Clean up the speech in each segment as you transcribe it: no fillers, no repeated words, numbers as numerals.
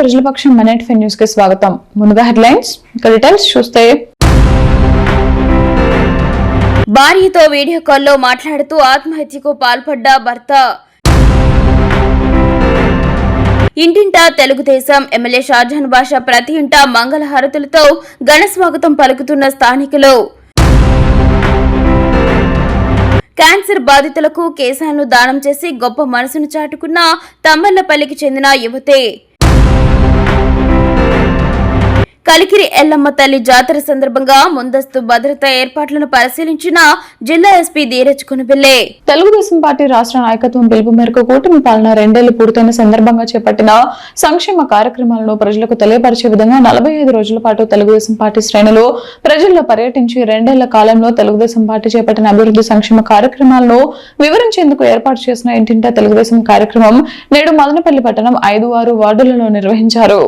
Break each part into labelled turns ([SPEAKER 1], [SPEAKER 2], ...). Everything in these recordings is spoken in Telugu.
[SPEAKER 1] ప్రజల పక్షం మినిట్ ఫైవ్ న్యూస్ కి స్వాగతం. ముందుగా హెడ్లైన్స్, డీటెయిల్స్ చూస్తే
[SPEAKER 2] భార్యతో వీడియో కాల్లో మాట్లాడుతూ ఆత్మహత్యకు పాల్పడ్డ భర్త. ఇంటింటా తెలుగుదేశం ఎమ్మెల్యే షాజహాన్ బాషా ప్రతి ఇంటా మంగళహారతులతో ఘన స్వాగతం పలుకుతున్న స్థానికులు. క్యాన్సర్ బాధితులకు కేశాలను దానం చేసి గొప్ప మనసును చాటుకున్న తమ్మళ్లపల్లికి చెందిన యువతే. కలికిరి ఎల్లమ్మ తల్లి జాతర సందర్భంగా ముందస్తు భద్రతా ఏర్పాట్లను పరిశీలించిన జిల్లా ఎస్పీ ధీరజ్ కొనబిల్లే.
[SPEAKER 1] తెలుగుదేశం పార్టీ రాష్ట్ర నాయకత్వం పిలుపు మేరకు కూటమి పాలన 2 ఏళ్లు పూర్తయిన సందర్భంగా చేపట్టిన సంక్షేమ కార్యక్రమాలను ప్రజలకు తెలియపరిచే విధంగా 45 రోజుల పాటు తెలుగుదేశం పార్టీ శ్రేణులు ప్రజల్లో పర్యటించి 2 ఏళ్ల కాలంలో తెలుగుదేశం పార్టీ చేపట్టిన అభివృద్ధి సంక్షేమ కార్యక్రమాలను వివరించేందుకు ఏర్పాటు చేసిన ఇంటింటా తెలుగుదేశం కార్యక్రమం నేడు మదనపల్లి పట్టణం 5-6 వార్డులలో నిర్వహించారు.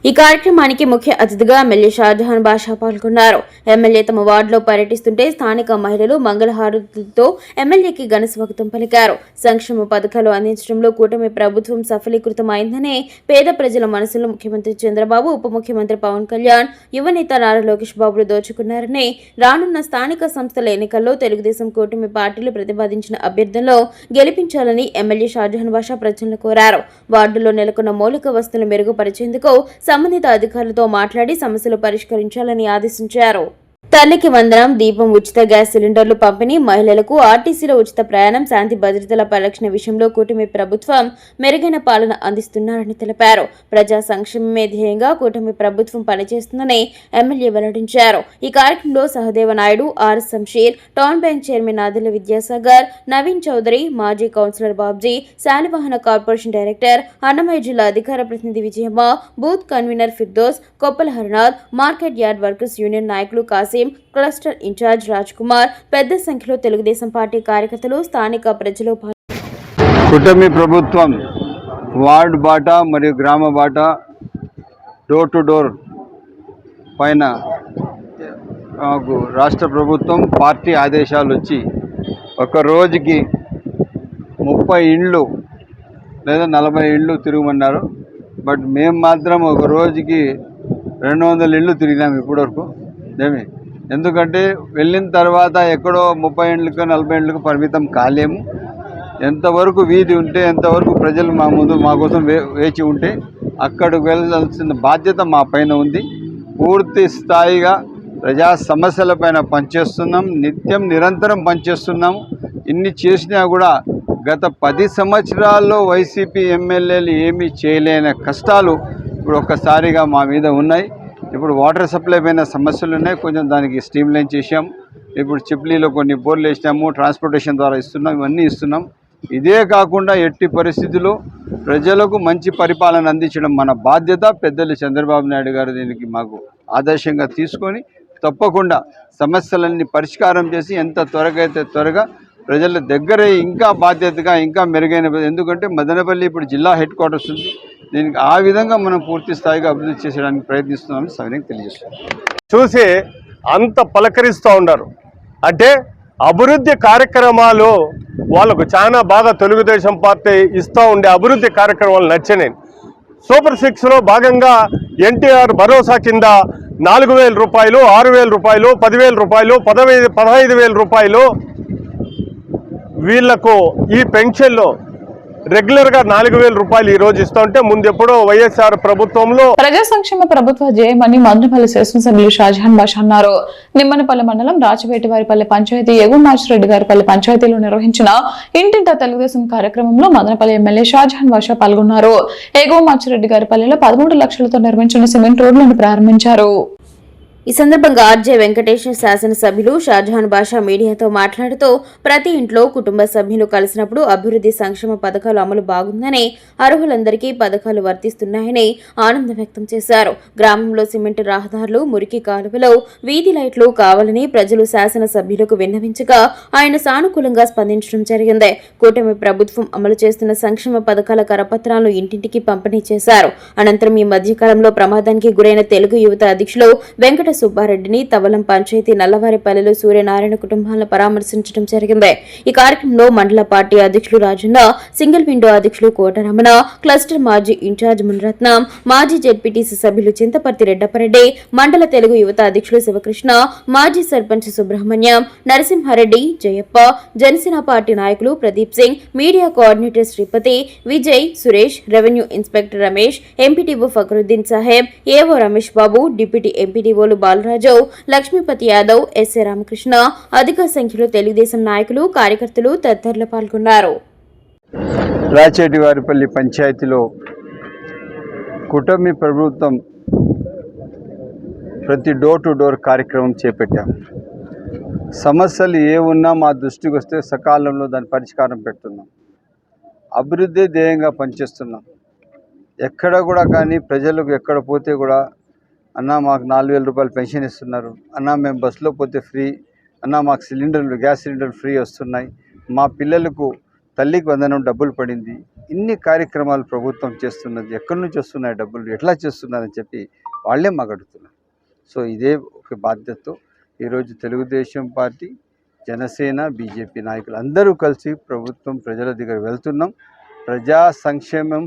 [SPEAKER 2] ఈ కార్యక్రమానికి ముఖ్య అతిథిగా ఎమ్మెల్యే షాజహాన్ బాషా పాల్గొన్నారు. ఎమ్మెల్యే తమ వార్డులో పర్యటిస్తుంటే స్థానిక మహిళలు మంగళహారతులతో ఎమ్మెల్యేకి ఘన స్వాగతం పలికారు. సంక్షేమ పథకాలు అందించడంలో కూటమి ప్రభుత్వం సఫలీకృతమైందనే పేద ప్రజల మనసులో ముఖ్యమంత్రి చంద్రబాబు, ఉప ముఖ్యమంత్రి పవన్ కళ్యాణ్, యువనేత నారా లోకేష్ బాబులు దోచుకున్నారని, రానున్న స్థానిక సంస్థల ఎన్నికల్లో తెలుగుదేశం కూటమి పార్టీలు ప్రతిపాదించిన అభ్యర్థులను గెలిపించాలని ఎమ్మెల్యే షాజహాన్ బాషా ప్రజలను కోరారు. వార్డులో నెలకొన్న మౌలిక వసతులు మెరుగుపరిచేందుకు సంబంధిత అధికారులతో మాట్లాడి సమస్యలు పరిష్కరించాలని ఆదేశించారు. తల్లికి వందనం, దీపం, ఉచిత గ్యాస్ సిలిండర్లు పంపిణీ, మహిళలకు ఆర్టీసీలో ఉచిత ప్రయాణం, శాంతి భద్రతల పరిరక్షణ విషయంలో కూటమి ప్రభుత్వం మెరుగైన పాలన అందిస్తున్నారని తెలిపారు. ప్రజా సంక్షేమమే ధ్యేయంగా కూటమి ప్రభుత్వం పనిచేస్తుందని ఎమ్మెల్యే వెల్లడించారు. ఈ కార్యక్రమంలో Sahadeva Naidu, R Shamsheer, town bank chairman Nadella Vidyasagar, Naveen Chowdary, మాజీ councillor Babji, Salivahana corporation director, Annamayya జిల్లా అధికార ప్రతినిధి Vijayamma, booth convener Firdous, Koppala Harinath, market yard workers union నాయకులు కాసిం, క్లస్టర్ ఇన్ఛార్జ్ రాజ్ కుమార్, పెద్ద సంఖ్యలో తెలుగుదేశం పార్టీ కార్యకర్తలు, స్థానిక ప్రజలు
[SPEAKER 3] కూటమి ప్రభుత్వం వార్డ్ బాటా మరియు గ్రామ బాటా డోర్ టు డోర్ పైన రాష్ట్ర ప్రభుత్వం పార్టీ ఆదేశాలు వచ్చి ఒక రోజుకి 30 ఇండ్లు లేదా 40 ఇండ్లు తిరగమన్నారు. బట్ మేము మాత్రం ఒక రోజుకి 200 ఇండ్లు తిరిగినాము ఇప్పటివరకు. ఎందుకంటే వెళ్ళిన తర్వాత ఎక్కడో 30 ఇండ్లకు 40 ఇండ్లకు పరిమితం కాలేము. ఎంతవరకు వీధి ఉంటే, ఎంతవరకు ప్రజలు మా కోసం వేచి ఉంటే అక్కడికి వెళ్ళాల్సిన బాధ్యత మా పైన ఉంది. పూర్తి స్థాయిగా ప్రజా సమస్యలపైన పనిచేస్తున్నాం, నిరంతరం పనిచేస్తున్నాము. ఇన్ని చేసినా కూడా గత 10 సంవత్సరాల్లో వైసీపీ ఎమ్మెల్యేలు ఏమీ చేయలేని కష్టాలు ఇప్పుడు ఒక్కసారిగా మా మీద ఉన్నాయి. ఇప్పుడు వాటర్ సప్లై పైన సమస్యలు ఉన్నాయి, కొంచెం దానికి స్ట్రీమ్ లైన్ చేసాం. ఇప్పుడు చిప్లీలో కొన్ని బోర్లు వేసినాము, ట్రాన్స్పోర్టేషన్ ద్వారా ఇస్తున్నాం, ఇవన్నీ ఇస్తున్నాం. ఇదే కాకుండా ఎట్టి పరిస్థితుల్లో ప్రజలకు మంచి పరిపాలన అందించడం మన బాధ్యత. పెద్దలు చంద్రబాబు నాయుడు గారు దీనికి మాకు ఆదర్శంగా తీసుకొని తప్పకుండా సమస్యలన్నీ పరిష్కారం చేసి ఎంత త్వరగా అయితే త్వరగా ప్రజల దగ్గర ఇంకా బాధ్యతగా ఇంకా మెరుగైన, ఎందుకంటే మదనపల్లి ఇప్పుడు జిల్లా హెడ్ క్వార్టర్స్ ఉంది. దీనికి ఆ విధంగా మనం పూర్తి స్థాయిగా అభివృద్ధి చేసేయడానికి ప్రయత్నిస్తున్నామని సవినయంగా తెలియజేస్తున్నాం.
[SPEAKER 4] చూసి అంత పలకరిస్తూ ఉన్నారు. అంటే అభివృద్ధి కార్యక్రమాలు వాళ్ళకు చాలా బాగా తెలుగుదేశం పార్టీ ఇస్తూ ఉండే అభివృద్ధి కార్యక్రమాలు నచ్చినాయి. సూపర్ 6లో భాగంగా ఎన్టీఆర్ భరోసా కింద 4,000 రూపాయలు, 6,000 రూపాయలు, 10,000 రూపాయలు, 15,000 రూపాయలు వీళ్లకు ఈ పెన్షన్లో రెగ్యులర్గా 4,000 రూపాయలు ఈ రోజు ఇస్తూ ఉంటే ముందెప్పుడో వైఎస్ఆర్ ప్రభుత్వంలో
[SPEAKER 1] ప్రజా సంక్షేమ ప్రభుత్వ జయమని మదనపల్లి శాసనసభ్యులు షాజహాన్ బాషా అన్నారు. నిమ్మనపల్లి మండలం రాజవేటివారిపల్లి పంచాయతీ, ఎగుమాచిరెడ్డి గారిపల్లి పంచాయతీలో నిర్వహించిన ఇంటింటా తెలుగుదేశం కార్యక్రమంలో మదనపల్లి ఎమ్మెల్యే షాజహాన్ బాషా పాల్గొన్నారు. ఎగుమాచిరెడ్డి గారిపల్లిలో 13 లక్షలతో నిర్మించిన సిమెంట్ రోడ్లను ప్రారంభించారు.
[SPEAKER 2] ఈ సందర్భంగా ఆర్జే వెంకటేశ్వర శాసనసభ్యులు షాజహాన్ బాషా మీడియాతో మాట్లాడుతూ ప్రతి ఇంట్లో కుటుంబ సభ్యులు కలిసినప్పుడు అభివృద్ధి సంక్షేమ పథకాలు అమలు బాగుందని, అర్హులందరికీ పథకాలు వర్తిస్తున్నాయని ఆనందం వ్యక్తం చేశారు. గ్రామంలో సిమెంట్ రహదారులు, మురికి కాలువలు, వీధి లైట్లు కావాలని ప్రజలు శాసనసభ్యులకు విన్నవించగా ఆయన సానుకూలంగా స్పందించడం జరిగింది. కూటమి ప్రభుత్వం అమలు చేస్తున్న సంక్షేమ పథకాల కరపత్రాలను ఇంటింటికి పంపిణీ చేశారు. అనంతరం ఈ మధ్యకాలంలో ప్రమాదానికి గురైన తెలుగు యువత అధ్యక్షులు వెంకట వెంకట సుబ్బారెడ్డిని తవలం పంచాయతీ నల్లవారిపల్లెలో సూర్యనారాయణ కుటుంబాలను పరామర్శించడం జరిగింది. ఈ కార్యక్రమంలో మండల పార్టీ అధ్యక్షులు రాజన్న, సింగిల్ విండో అధ్యక్షులు కోటరమణ, క్లస్టర్ మాజీ ఇన్ఛార్జ్ మునరత్నం, మాజీ జెడ్పీటీసీ సభ్యులు చింతపర్తి రెడ్డపరెడ్డి, మండల తెలుగు యువత అధ్యక్షులు శివకృష్ణ, మాజీ సర్పంచ్ సుబ్రహ్మణ్యం, నరసింహారెడ్డి, జయప్ప, జనసేన పార్టీ నాయకులు Pradeep Singh, media coordinator Sripathi, Vijay, Suresh, revenue inspector Ramesh, MPTO Fakruddin Saheb, AO Ramesh Babu, deputy ఎంపీటీఓలు బాలరాజు, లక్ష్మీపతి యాదవ్, ఎస్ఏ రామకృష్ణ, అధిక సంఖ్యలో తెలుగుదేశం నాయకులు, కార్యకర్తలు తదితరులు పాల్గొన్నారు.
[SPEAKER 3] రాచేటివారిపల్లి పంచాయతీలో కూటమి ప్రభుత్వం ప్రతి డోర్ టు డోర్ కార్యక్రమం చేపట్టాం. సమస్యలు ఏ ఉన్నా మా దృష్టికి వస్తే సకాలంలో దాని పరిష్కారం పెడుతున్నాం. అభివృద్ధి ధ్యేయంగా పనిచేస్తున్నాం. ఎక్కడ కూడా కానీ ప్రజలకు ఎక్కడ పోతే కూడా అన్న మాకు 4,000 రూపాయలు పెన్షన్ ఇస్తున్నారు, అన్న మేము బస్సులో పోతే ఫ్రీ, అన్న మాకు గ్యాస్ సిలిండర్లు ఫ్రీ వస్తున్నాయి, మా పిల్లలకు తల్లికి వందనం డబ్బులు పడింది. ఇన్ని కార్యక్రమాలు ప్రభుత్వం చేస్తున్నది. ఎక్కడి నుంచి వస్తున్నాయి డబ్బులు, ఎట్లా చేస్తున్నారని చెప్పి వాళ్ళే మాకు అడుగుతున్నారు. సో ఇదే ఒక బాధ్యతతో ఈరోజు తెలుగుదేశం పార్టీ, జనసేన, బీజేపీ నాయకులు అందరూ కలిసి ప్రభుత్వం ప్రజల దగ్గర వెళ్తున్నాం. ప్రజా సంక్షేమం,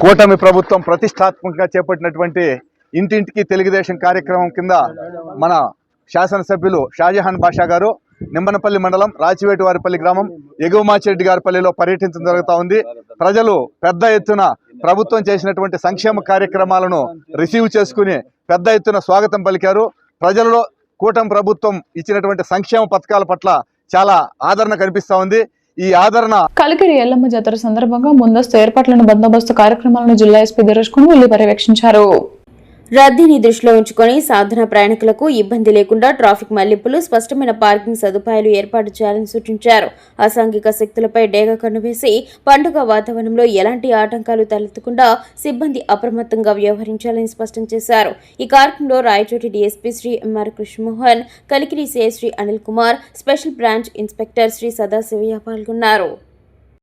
[SPEAKER 5] కూటమి ప్రభుత్వం ప్రతిష్టాత్మకంగా చేపట్టినటువంటి ఇంటింటికి తెలుగుదేశం కార్యక్రమం కింద మన శాసనసభ్యులు షాజహాన్ బాషా గారు నిమ్మనపల్లి మండలం రాచివేటివారిపల్లి గ్రామం ఎగువ మాచిరెడ్డి గారిపల్లిలో పర్యటించడం జరుగుతూ ఉంది. ప్రజలు పెద్ద ఎత్తున ప్రభుత్వం చేసినటువంటి సంక్షేమ కార్యక్రమాలను రిసీవ్ చేసుకుని పెద్ద ఎత్తున స్వాగతం పలికారు. ప్రజలలో కూటమి ప్రభుత్వం ఇచ్చినటువంటి సంక్షేమ పథకాల పట్ల చాలా ఆదరణ కనిపిస్తూ ఉంది. ఈ ఆదరణ
[SPEAKER 1] కలికిరి ఎల్లమ్మ జాతర సందర్భంగా ముందస్తు ఏర్పాట్లను, బందోబస్తు కార్యక్రమాలను జిల్లా ఎస్పీ దినేష్ వెళ్లి పర్యవేక్షించారు.
[SPEAKER 2] రద్దీని దృష్టిలో ఉంచుకొని సాధారణ ప్రయాణికులకు ఇబ్బంది లేకుండా ట్రాఫిక్ మళ్లింపులు, స్పష్టమైన పార్కింగ్ సదుపాయాలు ఏర్పాటు చేయాలని సూచించారు. అసాంఘిక శక్తులపై డేగ కన్నువేసి పండుగ వాతావరణంలో ఎలాంటి ఆటంకాలు తలెత్తకుండా సిబ్బంది అప్రమత్తంగా వ్యవహరించాలని స్పష్టం చేశారు. ఈ కార్యక్రమంలో Rayachoti DSP Shri MR Krishnamohan, Kalikiri CI Shri Anil Kumar, special branch inspector Shri Sadasivayya పాల్గొన్నారు.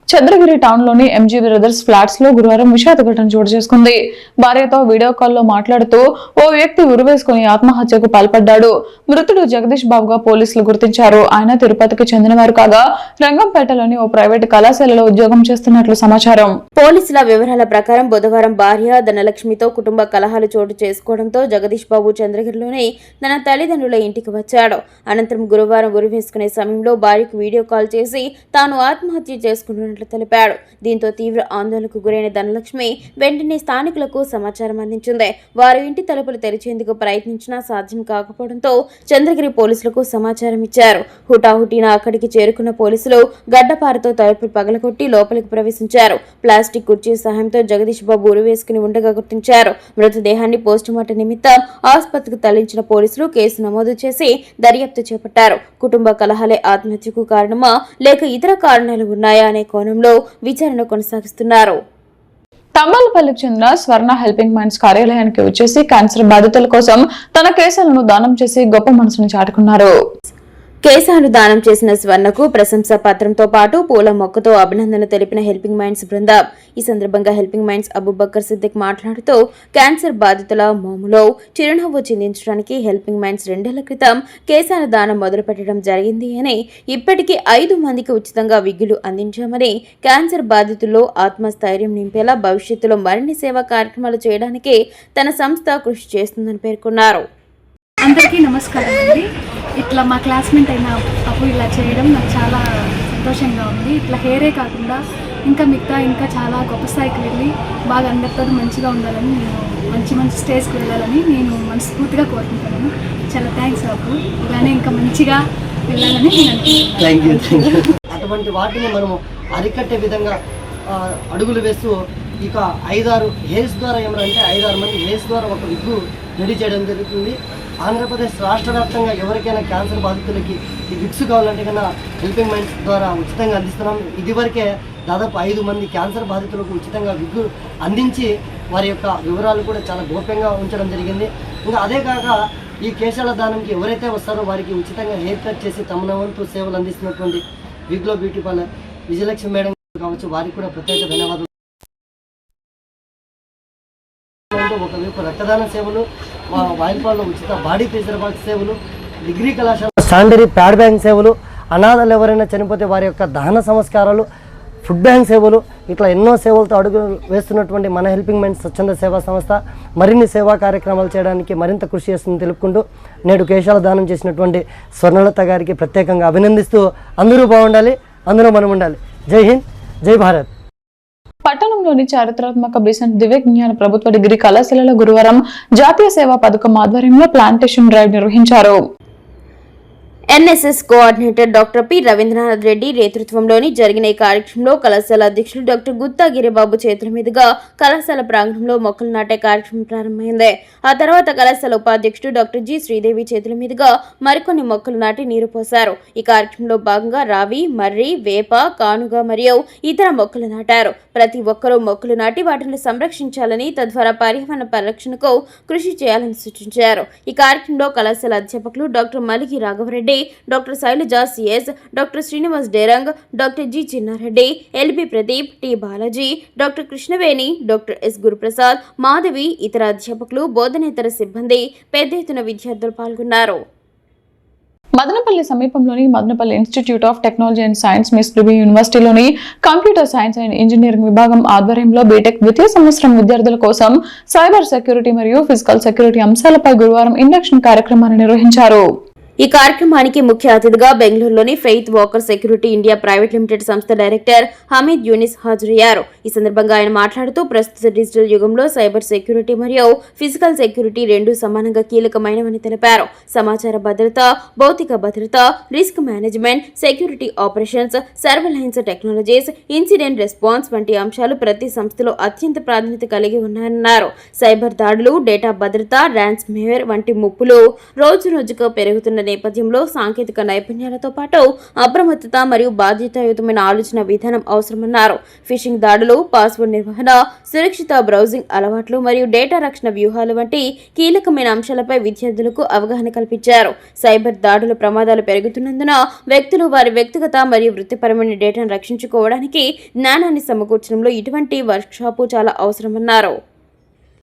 [SPEAKER 1] చంద్రగిరి టౌన్ లోని ఎంజీ బ్రదర్స్ ఫ్లాట్స్ లో గురువారం విషాద ఘటన చోటు చేసుకుంది. భార్యతో వీడియో కాల్లో మాట్లాడుతూ ఓ వ్యక్తి ఉరివేసుకుని ఆత్మహత్యకు పాల్పడ్డాడు. మృతుడు జగదీష్ బాబుగా పోలీసులు గుర్తించారు. ఆయన తిరుపతికి చెందినవారు కాగా రంగంపేటలోని ఓ ప్రైవేటు కళాశాలలో ఉద్యోగం చేస్తున్నట్లు సమాచారం.
[SPEAKER 2] పోలీసుల వివరాల ప్రకారం బుధవారం భార్య ధనలక్ష్మితో కుటుంబ కలహాలు చోటు చేసుకోవడంతో జగదీష్ బాబు చంద్రగిరిలోని తన తల్లిదండ్రుల ఇంటికి వచ్చాడు. అనంతరం గురువారం ఉరివేసుకునే సమయంలో భార్యకు వీడియో కాల్ చేసి తాను ఆత్మహత్య చేసుకుంటున్న తెలిపాడు. దీంతో తీవ్ర ఆందోళనకు గురైన ధనలక్ష్మి వెంటనే స్థానికులకు సమాచారం అందించింది. వారు ఇంటి తలుపులు తెరిచేందుకు ప్రయత్నించినా సాధ్యం కాకపోవడంతో చంద్రగిరి పోలీసులకు సమాచారం ఇచ్చారు. హుటాహుటిన అక్కడికి చేరుకున్న పోలీసులు గడ్డపారతో తలుపులు పగలగొట్టి లోపలికి ప్రవేశించారు. ప్లాస్టిక్ కుర్చీ సహాయంతో జగదీష్ బాబు ఉరివేసుకుని ఉండగా గుర్తించారు. మృతదేహాన్ని పోస్టుమార్టం నిమిత్తం ఆసుపత్రికి తరలించిన పోలీసులు కేసు నమోదు చేసి దర్యాప్తు చేపట్టారు. కుటుంబ కలహాలే ఆత్మహత్యకు కారణమా లేక ఇతర కారణాలు ఉన్నాయా అనే కోణంలో విచారణ కొనసాగిస్తున్నారు.
[SPEAKER 1] తంబాలపల్లికి చెందిన స్వర్ణ హెల్పింగ్ మైండ్స్ కార్యాలయానికి వచ్చేసి క్యాన్సర్ బాధితుల కోసం తన కేసులను దానం చేసి గొప్ప మనసును చాటుకున్నారు.
[SPEAKER 2] కేశాలు దానం చేసిన స్వర్ణకు ప్రశంసా పత్రంతో పాటు పూల మొక్కతో అభినందనలు తెలిపిన హెల్పింగ్ మైండ్స్ బృందం. ఈ సందర్భంగా హెల్పింగ్ మైండ్స్ అబూబక్కర్ సిద్దిక్ మాట్లాడుతూ క్యాన్సర్ బాధితుల మోములో చిరునవ్వు చిందించడానికి హెల్పింగ్ మైండ్స్ 2 ఏళ్ల క్రితం కేశాల దానం మొదలుపెట్టడం జరిగింది అని, ఇప్పటికీ 5 మందికి ఉచితంగా విగ్గులు అందించామని, క్యాన్సర్ బాధితుల్లో ఆత్మస్థైర్యం నింపేలా భవిష్యత్తులో మరిన్ని సేవా కార్యక్రమాలు చేయడానికి తన సంస్థ కృషి చేస్తుందని పేర్కొన్నారు.
[SPEAKER 6] అందరికీ నమస్కారం అండి. ఇట్లా మా క్లాస్మేట్ అయిన అప్పు ఇలా చేయడం నాకు చాలా సంతోషంగా ఉంది. ఇట్లా హెయిరే కాకుండా ఇంకా చాలా గొప్ప స్థాయికి వెళ్ళి బాగా అందరితో మంచిగా ఉండాలని, నేను మంచి స్టేజ్కి వెళ్ళాలని నేను మనస్ఫూర్తిగా కోరుకుంటున్నాను. చాలా థ్యాంక్స్ అప్పు. ఇలానే ఇంకా మంచిగా వెళ్ళాలని నేను
[SPEAKER 7] అటువంటి వాటిని మనము అరికట్టే విధంగా అడుగులు వేస్తూ ఇక 5-6 హెయిర్స్ ద్వారా ఏమంటే 5-6 మంది హెయిర్స్ ద్వారా ఒక విగ్గు రెడీ చేయడం జరుగుతుంది. ఆంధ్రప్రదేశ్ రాష్ట్ర వ్యాప్తంగా ఎవరికైనా క్యాన్సర్ బాధితులకి ఈ విగ్స్ కావాలంటే కన్నా హెల్పింగ్ మైండ్స్ ద్వారా ఉచితంగా అందిస్తున్నాం. ఇదివరకే దాదాపు 5 మంది క్యాన్సర్ బాధితులకు ఉచితంగా విగ్గు అందించి వారి యొక్క వివరాలు కూడా చాలా గోప్యంగా ఉంచడం జరిగింది. ఇంకా అదే కాక ఈ కేశాల దానంకి ఎవరైతే వస్తారో వారికి ఉచితంగా హెయిర్ కట్ చేసి తమ వంతు సేవలు అందిస్తున్నటువంటి విగ్లో బ్యూటీ పార్లర్ విజయలక్ష్మి మేడం కావచ్చు, వారికి కూడా ప్రత్యేక ధన్యవాదాలు. ఒకవైపు రక్తదాన సేవలు, వాయిల్పాల్లో ఉచిత బాడీ ఫీజర్ బాక్స్ సేవలు, డిగ్రీ కళాశాల స్టాండరీ ప్యాడ్ బ్యాంక్ సేవలు, అనాథలు ఎవరైనా చనిపోతే వారి యొక్క దహన సంస్కారాలు, ఫుడ్ బ్యాంక్ సేవలు, ఇట్లా ఎన్నో సేవలతో అడుగు వేస్తున్నటువంటి మన హెల్పింగ్ మైండ్స్ స్వచ్ఛంద సేవా సంస్థ మరిన్ని సేవా కార్యక్రమాలు చేయడానికి మరింత కృషి చేస్తుందని తెలుపుకుంటూ నేడు కేశాల దానం చేసినటువంటి స్వర్ణలత గారికి ప్రత్యేకంగా అభినందిస్తూ అందరూ బాగుండాలి, అందరూ మనం ఉండాలి. జై హింద్, జై భారత్.
[SPEAKER 1] పట్టణంలోని చారిత్రాత్మక బిసెంట్ దివ్య జ్ఞాన ప్రభుత్వ డిగ్రీ కళాశాలలో గురువారం జాతీయ సేవా పథకం ఆధ్వర్యంలో ప్లాంటేషన్ డ్రైవ్ నిర్వహించారు.
[SPEAKER 2] NSS coordinator doctor P Ravindranath Reddy నేతృత్వంలోని జరిగిన ఈ కార్యక్రమంలో కళాశాల అధ్యక్షులు డాక్టర్ గుత్తా గిరిబాబు చేతుల మీదుగా కళాశాల ప్రాంగణంలో మొక్కలు నాటే కార్యక్రమం ప్రారంభమైంది. ఆ తర్వాత కళాశాల ఉపాధ్యక్షుడు డాక్టర్ జి శ్రీదేవి చేతుల మీదుగా మరికొన్ని మొక్కలు నాటి నీరు పోశారు. ఈ కార్యక్రమంలో భాగంగా రావి, మర్రి, వేప, కానుగ మరియు ఇతర మొక్కలు నాటారు. ప్రతి ఒక్కరూ మొక్కలు నాటి వాటిని సంరక్షించాలని, తద్వారా పర్యావరణ పరిరక్షణకు కృషి చేయాలని సూచించారు. ఈ కార్యక్రమంలో కళాశాల అధ్యాపకులు doctor Maligi Raghava Reddy, doctor Sailaja CS, doctor Srinivas Derang, doctor G Chinna Reddy, LB Pradeep, T Balaji, doctor Krishnaveni, doctor S Guruprasad, Madhavi, ఇతర అధ్యాపకులు, బోధనేతర సిబ్బంది, పెద్ద ఎత్తున విద్యార్థులు పాల్గొన్నారు.
[SPEAKER 1] మదనపల్లి సమీపంలోని Madanapalle institute of technology and science మిస్ లుబీ యూనివర్సిటీలోని కంప్యూటర్ సైన్స్ అండ్ ఇంజనీరింగ్ విభాగం ఆధ్వర్యంలో బీటెక్ ద్వితీయ సంవత్సరం విద్యార్థుల కోసం సైబర్ సెక్యూరిటీ మరియు ఫిజికల్ సెక్యూరిటీ అంశాలపై గురువారం ఇండక్షన్ కార్యక్రమాన్ని నిర్వహించారు.
[SPEAKER 2] ఈ కార్యక్రమానికి ముఖ్య అతిథిగా బెంగళూరులోని faith walker security India private limited సంస్థ డైరెక్టర్ హమీద్ యూనిస్ హాజరయ్యారు. ఈ సందర్భంగా ఆయన మాట్లాడుతూ ప్రస్తుత డిజిటల్ యుగంలో సైబర్ సెక్యూరిటీ మరియు ఫిజికల్ సెక్యూరిటీ రెండూ సమానంగా కీలకమైనవని తెలిపారు. సమాచార భద్రత, భౌతిక భద్రత, risk management, security operations, surveillance technologies, incident response వంటి అంశాలు ప్రతి సంస్థలో అత్యంత ప్రాధాన్యత కలిగి ఉన్నాయన్నారు. సైబర్ దాడులు, డేటా భద్రత, ర్యాన్సమ్వేర్ వంటి ముప్పులు రోజు రోజుకు పెరుగుతున్న నేపథ్యంలో సాంకేతిక నైపుణ్యాలతో పాటు అప్రమత్తత మరియు బాధ్యతాయుతమైన ఆలోచన విధానం అవసరమన్నారు. ఫిషింగ్ దాడులు, పాస్వర్డ్ నిర్వహణ, సురక్షిత బ్రౌజింగ్ అలవాట్లు మరియు డేటా రక్షణ వ్యూహాలు వంటి కీలకమైన అంశాలపై విద్యార్థులకు అవగాహన కల్పించారు. సైబర్ దాడుల ప్రమాదాలు పెరుగుతున్నందున వ్యక్తులు వారి వ్యక్తిగత మరియు వృత్తిపరమైన డేటాను రక్షించుకోవడానికి జ్ఞానాన్ని సమకూర్చడంలో ఇటువంటి వర్క్షాపు చాలా అవసరమన్నారు.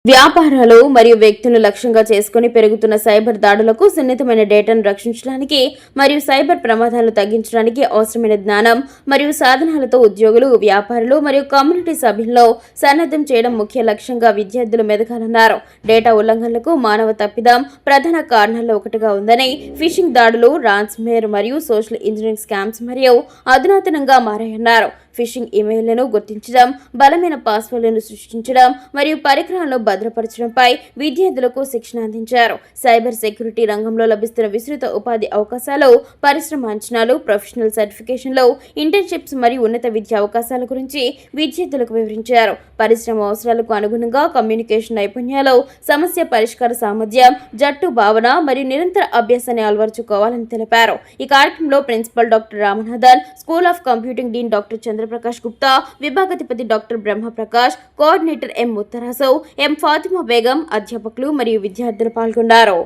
[SPEAKER 2] వ్యాపారాలు మరియు వ్యక్తులను లక్ష్యంగా చేసుకుని పెరుగుతున్న సైబర్ దాడులకు సున్నితమైన డేటాను రక్షించడానికి మరియు సైబర్ ప్రమాదాలను తగ్గించడానికి అవసరమైన జ్ఞానం మరియు సాధనాలతో ఉద్యోగులు, వ్యాపారులు మరియు కమ్యూనిటీ సభ్యుల్లో సన్నద్ధం చేయడం ముఖ్య లక్ష్యంగా విద్యార్థులు మెదగాలన్నారు. డేటా ఉల్లంఘనలకు మానవ తప్పిదం ప్రధాన కారణాల్లో ఒకటిగా ఉందని, ఫిషింగ్ దాడులు, రాన్సమ్వేర్ మరియు సోషల్ ఇంజనీరింగ్ స్కామ్స్ మరియు అధునాతనంగా మారాయన్నారు. ఫిషింగ్ ఇమెయిల్లను గుర్తించడం, బలమైన పాస్వర్డ్లను సృష్టించడం మరియు పరికరాలను భద్రపరచడంపై విద్యార్థులకు శిక్షణ అందించారు. సైబర్ సెక్యూరిటీ రంగంలో లభిస్తున్న విస్తృత ఉపాధి అవకాశాలు, పరిశ్రమ అంచనాలు, ప్రొఫెషనల్ సర్టిఫికేషన్లు, ఇంటర్న్షిప్స్ మరియు ఉన్నత విద్యా అవకాశాల గురించి విద్యార్థులకు వివరించారు. పరిశ్రమ అవసరాలకు అనుగుణంగా కమ్యూనికేషన్ నైపుణ్యాలు, సమస్య పరిష్కార సామర్థ్యం, జట్టు భావన మరియు నిరంతర అభ్యాసాన్ని అలవర్చుకోవాలని తెలిపారు. ఈ కార్యక్రమంలో principal doctor Ramanathan, school of computing dean doctor Chandraprakash Gupta, విభాగాధిపతి doctor Brahmaprakash, coordinator M Mutharasav, M Fatima Begum, అధ్యాపకులు మరియు విద్యార్థులు పాల్గొన్నారు.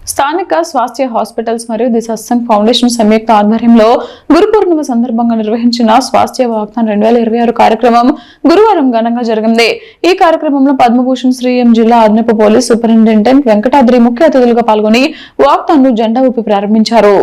[SPEAKER 1] స్థానిక స్వాస్థ్య హాస్పిటల్స్ మరియు ది సత్సంగ్ ఫౌండేషన్ సంయుక్త ఆధ్వర్యంలో గురు పూర్ణిమ సందర్భంగా నిర్వహించిన స్వాస్థ్య వాగ్దాన్ 2026 కార్యక్రమం గురువారం ఘనంగా జరిగింది. ఈ కార్యక్రమంలో పద్మభూషణ్ శ్రీ ఎం జిల్లా అదనపు పోలీస్ సూపరింటెండెంట్ వెంకటాద్రి ముఖ్య అతిథులుగా పాల్గొని వాగ్దాన్ను జెండా ఊపి ప్రారంభించారు.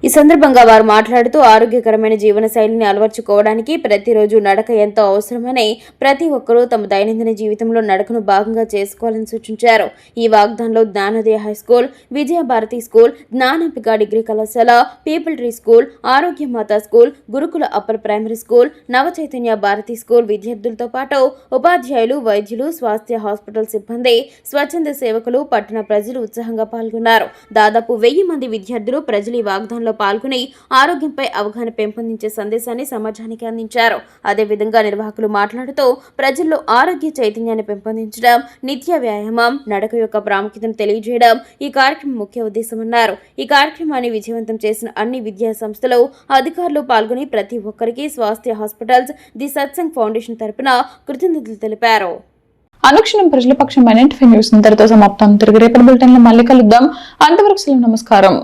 [SPEAKER 2] ఈ సందర్భంగా వారు మాట్లాడుతూ ఆరోగ్యకరమైన జీవన శైలిని అలవర్చుకోవడానికి ప్రతిరోజు నడక ఎంతో అవసరమని, ప్రతి ఒక్కరూ తమ దైనందిన జీవితంలో నడకను భాగంగా చేసుకోవాలని సూచించారు. ఈ వాగ్దాన్లో Gnanodaya high school, Vijayabharathi school, Gnanambika degree కళాశాల, people tree school, Arogya Matha school, Gurukula upper primary school, Navachaitanya Bharathi school విద్యార్థులతో పాటు ఉపాధ్యాయులు, వైద్యులు, స్వాస్థ్య హాస్పిటల్ సిబ్బంది, స్వచ్ఛంద సేవకులు, పట్టణ ప్రజలు ఉత్సాహంగా పాల్గొన్నారు. దాదాపు 1000 మంది విద్యార్థులు ప్రజలు ఈ వాగ్దానంలో పాల్గొని ఆరోగ్యంపై అవగాహన పెంపొందించే సందేశాన్ని సమాజానికి అందించారు. అదేవిధంగా నిర్వాహకులు మాట్లాడుతూ ప్రజల్లో ఆరోగ్య చైతన్యాన్ని పెంపొందించడం, నిత్య వ్యాయామం, నడక యొక్క ప్రాముఖ్యతను తెలియజేయడం ఈ కార్యక్రమం ముఖ్య ఉద్దేశమన్నారు. ఈ కార్యక్రమాన్ని విజయవంతం చేసిన అన్ని విద్యా సంస్థలు, అధికారులు పాల్గొని ప్రతి ఒక్కరికి స్వాస్థ్య హాస్పిటల్స్, ది సత్సంగ్ ఫౌండేషన్ తరపున కృతజ్ఞతలు తెలిపారు.
[SPEAKER 1] అనుక్షణం ప్రజల పక్షం న్యూస్ ఇంతటితో సమాప్తం. తిరిగి రేపటి బులెటిన్లో మళ్ళీ కలుద్దాం. అంతవరకు సెలవు. నమస్కారం.